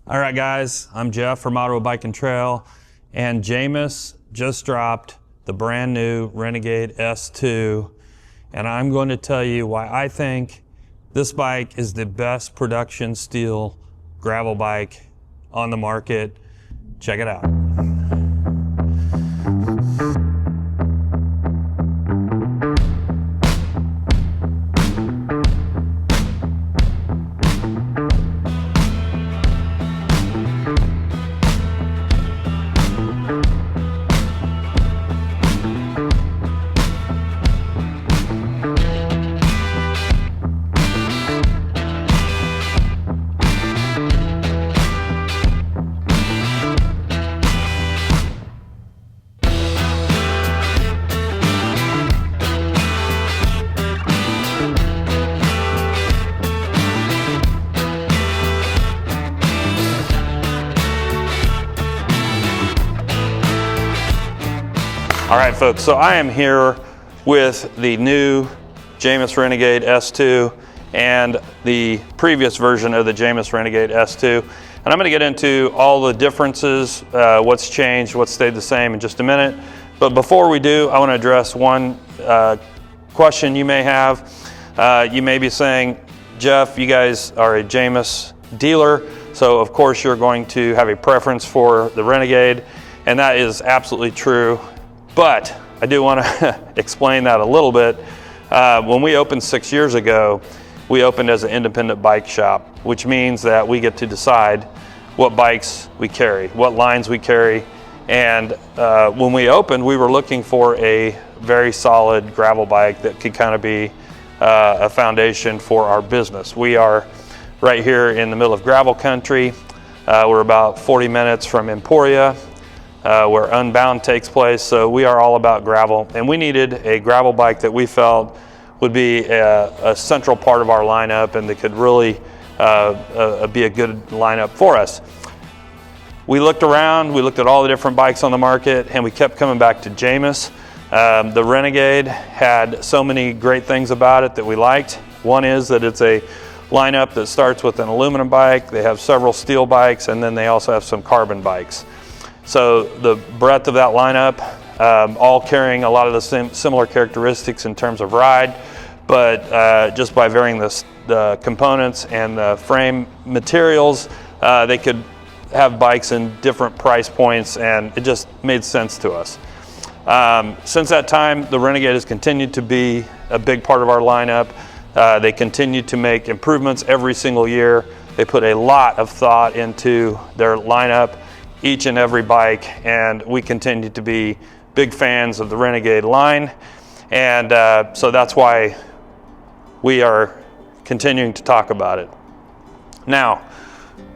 All right, guys, I'm Jeff from Ottawa Bike and Trail, and Jamis just dropped the brand new Renegade S2, and I'm going to tell you why I think this bike is the best production steel gravel bike on the market. Check it out. All right, folks, so I am here with the new Jamis Renegade S2 and the previous version of the Jamis Renegade S2. And I'm gonna get into all the differences, what's changed, what's stayed the same in just a minute. But before we do, I wanna address one question you may have. You may be saying, Jeff, you guys are a Jamis dealer, so of course you're going to have a preference for the Renegade, and that is absolutely true. But I do want to explain that a little bit. When we opened 6 years ago, we opened as an independent bike shop, which means that we get to decide what bikes we carry, what lines we carry. And when we opened, we were looking for a very solid gravel bike that could kind of be a foundation for our business. We are right here in the middle of gravel country. We're about 40 minutes from Emporia, where Unbound takes place, so we are all about gravel, and we needed a gravel bike that we felt would be a central part of our lineup and that could really be a good lineup for us. We looked around, we looked at all the different bikes on the market, and we kept coming back to Jamis. The Renegade had so many great things about it that we liked. One is that it's a lineup that starts with an aluminum bike, they have several steel bikes, and then they also have some carbon bikes. So the breadth of that lineup, all carrying a lot of the similar characteristics in terms of ride, but just by varying the components and the frame materials, they could have bikes in different price points, and it just made sense to us. Since that time, the Renegade has continued to be a big part of our lineup. They continue to make improvements every single year. They put a lot of thought into their lineup, each and every bike, and we continue to be big fans of the Renegade line, and so that's why we are continuing to talk about it. Now,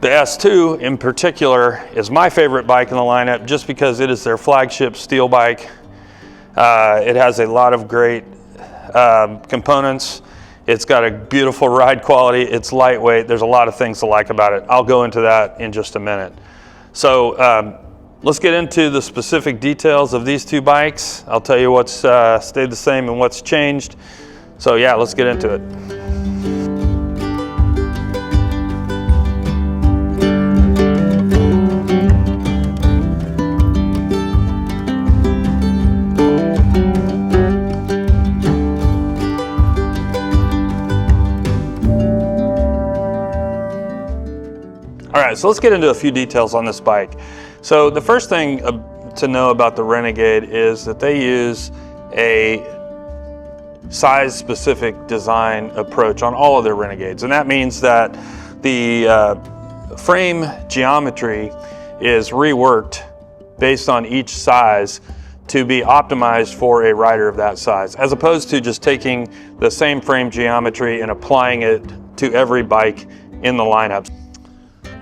the S2 in particular is my favorite bike in the lineup just because it is their flagship steel bike. It has a lot of great components. It's got a beautiful ride quality, it's lightweight, there's a lot of things to like about it. I'll go into that in just a minute. So let's get into the specific details of these two bikes. I'll tell you what's stayed the same and what's changed. So yeah, let's get into it. All right, so let's get into a few details on this bike. So the first thing to know about the Renegade is that they use a size-specific design approach on all of their Renegades, and that means that the frame geometry is reworked based on each size to be optimized for a rider of that size, as opposed to just taking the same frame geometry and applying it to every bike in the lineup.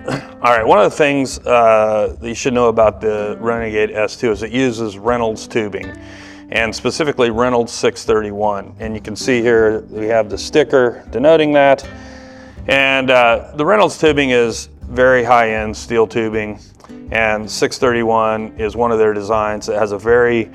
All right, one of the things that you should know about the Renegade S2 is it uses Reynolds tubing, and specifically Reynolds 631. And you can see here we have the sticker denoting that. And the Reynolds tubing is very high-end steel tubing, and 631 is one of their designs that has a very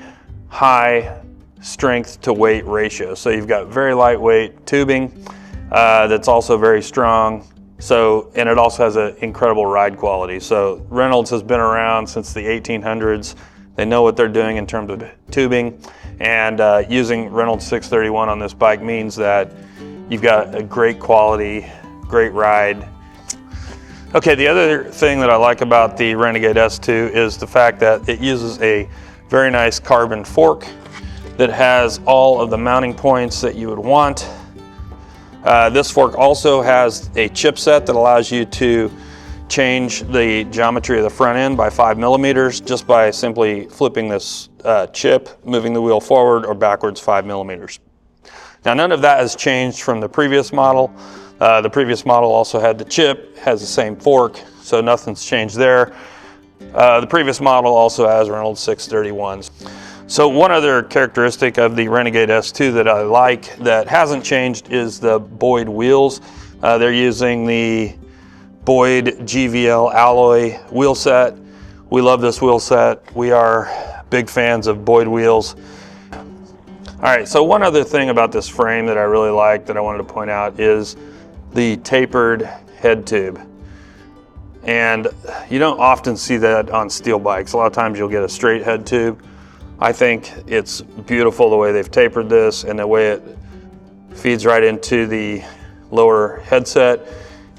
high strength to weight ratio. So you've got very lightweight tubing that's also very strong, So, and it also has an incredible ride quality. So Reynolds has been around since the 1800s. They know what they're doing in terms of tubing, and using Reynolds 631 on this bike means that you've got a great quality, great ride. Okay, the other thing that I like about the Renegade S2 is the fact that it uses a very nice carbon fork that has all of the mounting points that you would want. This fork also has a chipset that allows you to change the geometry of the front end by 5 millimeters just by simply flipping this chip, moving the wheel forward or backwards 5 millimeters. Now, none of that has changed from the previous model. The previous model also had the chip, has the same fork, so nothing's changed there. The previous model also has Reynolds 631s. So one other characteristic of the Renegade S2 that I like that hasn't changed is the Boyd wheels. They're using the Boyd GVL alloy wheel set. We love this wheel set. We are big fans of Boyd wheels. All right, so one other thing about this frame that I really like that I wanted to point out is the tapered head tube. And you don't often see that on steel bikes. A lot of times you'll get a straight head tube. I think it's beautiful the way they've tapered this and the way it feeds right into the lower headset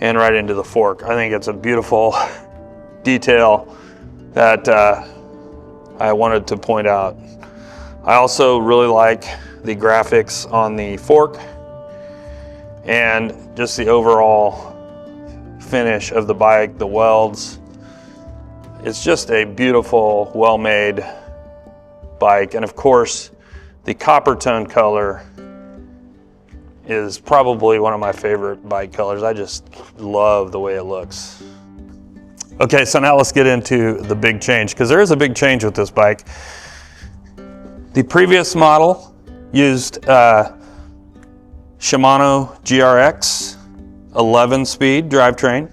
and right into the fork. I think it's a beautiful detail that I wanted to point out. I also really like the graphics on the fork and just the overall finish of the bike, the welds. It's just a beautiful, well-made bike. And of course, the copper tone color is probably one of my favorite bike colors. I just love the way it looks. Okay, so now let's get into the big change, because there is a big change with this bike. The previous model used Shimano GRX 11-speed drivetrain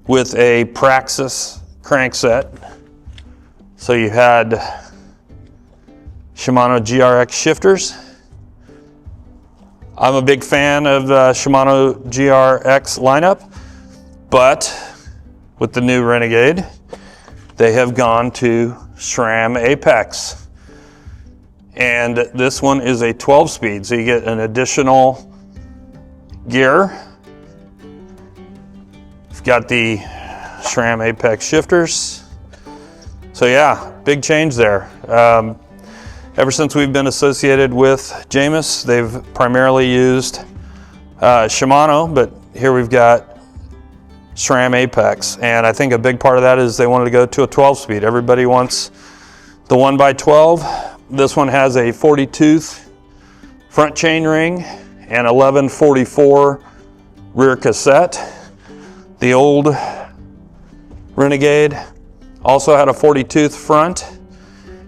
with a Praxis crankset. So you had Shimano GRX shifters. I'm a big fan of the Shimano GRX lineup, but with the new Renegade, they have gone to SRAM Apex. And this one is a 12-speed, so you get an additional gear. You've got the SRAM Apex shifters. So yeah, big change there. Ever since we've been associated with Jamis, they've primarily used Shimano, but here we've got SRAM Apex. And I think a big part of that is they wanted to go to a 12-speed. Everybody wants the 1x12. This one has a 40-tooth front chain ring and 1144 rear cassette. The old Renegade also had a 40-tooth front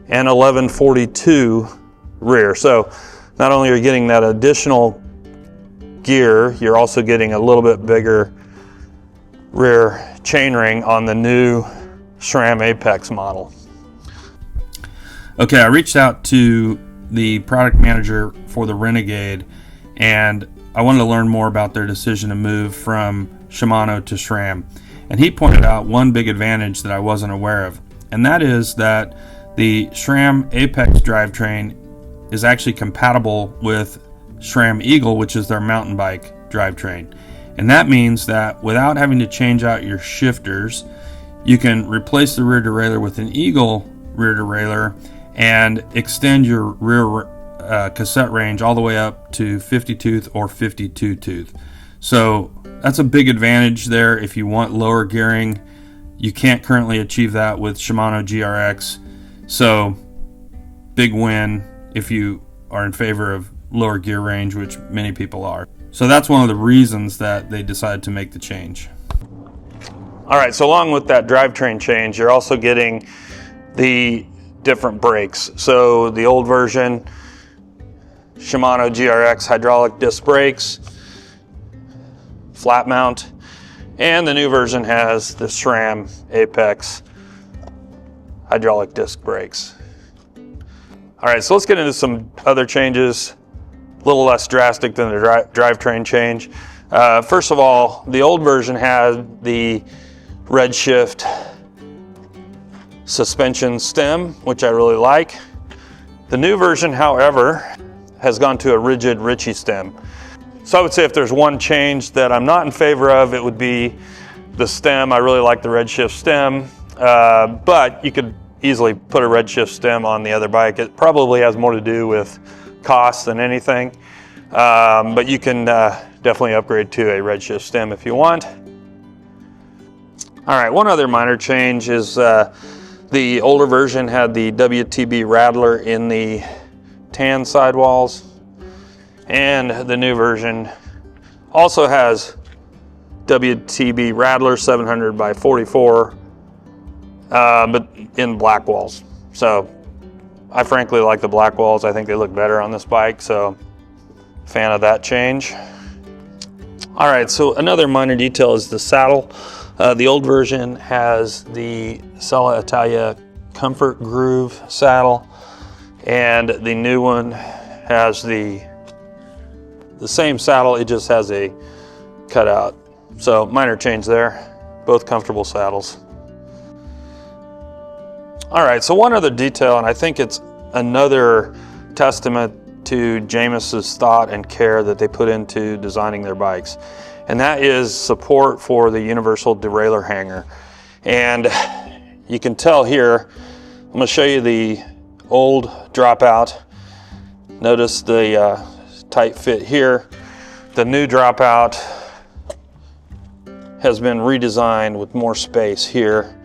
and 1142 rear. So not only are you getting that additional gear, you're also getting a little bit bigger rear chain ring on the new SRAM Apex model. Okay, I reached out to the product manager for the Renegade, and I wanted to learn more about their decision to move from Shimano to SRAM. And he pointed out one big advantage that I wasn't aware of, and that is that the SRAM Apex drivetrain is actually compatible with SRAM Eagle, which is their mountain bike drivetrain. And that means that without having to change out your shifters, you can replace the rear derailleur with an Eagle rear derailleur and extend your rear cassette range all the way up to 50 tooth or 52 tooth. So that's a big advantage there if you want lower gearing. You can't currently achieve that with Shimano GRX. So big win if you are in favor of lower gear range, which many people are. So that's one of the reasons that they decided to make the change. All right, so along with that drivetrain change, you're also getting the different brakes. So the old version, Shimano GRX hydraulic disc brakes, flat mount, and the new version has the SRAM Apex hydraulic disc brakes. All right, so let's get into some other changes, a little less drastic than the drivetrain change. First of all, the old version had the Redshift suspension stem, which I really like. The new version, however, has gone to a rigid Ritchie stem. So I would say if there's one change that I'm not in favor of, it would be the stem. I really like the Redshift stem, but you could easily put a Redshift stem on the other bike. It probably has more to do with cost than anything, but you can definitely upgrade to a Redshift stem if you want. All right, one other minor change is the older version had the WTB rattler in the tan sidewalls, and the new version also has WTB rattler 700 by 44, but in black walls. So I frankly like the black walls. I think they look better on this bike, so fan of that change. All right, so another minor detail is the saddle. The old version has the Sella Italia Comfort Groove saddle, and the new one has the same saddle, it just has a cutout. So minor change there, both comfortable saddles. All right, so one other detail, and I think it's another testament to Jamis's thought and care that they put into designing their bikes, and that is support for the universal derailleur hanger. And you can tell here, I'm going to show you the old dropout. Notice the tight fit here. The new dropout has been redesigned with more space here,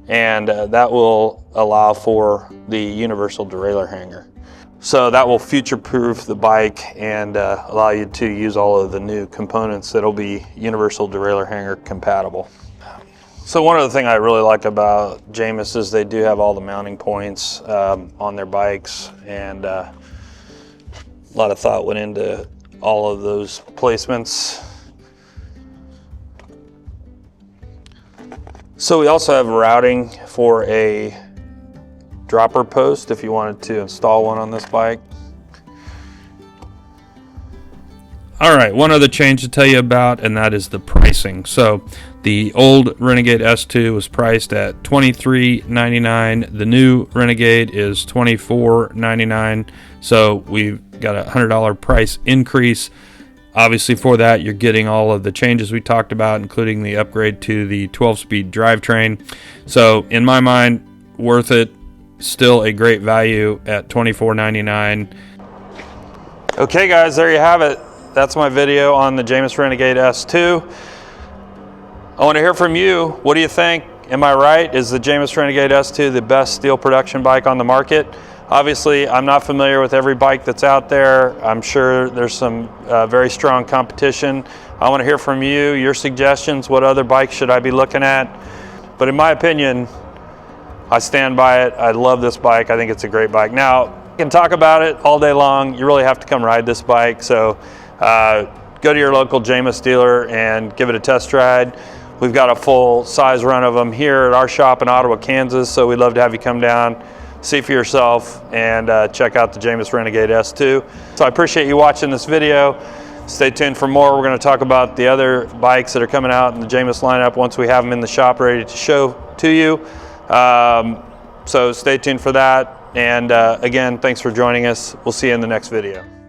and that will allow for the universal derailleur hanger. So that will future-proof the bike and allow you to use all of the new components that'll be universal derailleur hanger compatible. So one other thing I really like about Jamis is they do have all the mounting points on their bikes, and a lot of thought went into all of those placements. So we also have routing for a dropper post if you wanted to install one on this bike. All right, one other change to tell you about, and that is the pricing. So the old Renegade S2 was priced at $23.99. The new Renegade is $24.99. So we've got a $100 price increase. Obviously for that, you're getting all of the changes we talked about, including the upgrade to the 12-speed drivetrain. So in my mind, worth it. Still a great value at $24.99. Okay guys, there you have it. That's my video on the Jamis Renegade S2. I want to hear from you. What do you think? Am I right? Is the Jamis Renegade S2 the best steel production bike on the market? Obviously, I'm not familiar with every bike that's out there. I'm sure there's some very strong competition. I want to hear from you, your suggestions. What other bikes should I be looking at? But in my opinion, I stand by it. I love this bike. I think it's a great bike. Now, I can talk about it all day long. You really have to come ride this bike. So go to your local Jamis dealer and give it a test ride. We've got a full size run of them here at our shop in Ottawa, Kansas. So we'd love to have you come down, see for yourself, and check out the Jamis Renegade S2. So I appreciate you watching this video. Stay tuned for more. We're going to talk about the other bikes that are coming out in the Jamis lineup once we have them in the shop ready to show to you. So stay tuned for that. And again, thanks for joining us. We'll see you in the next video.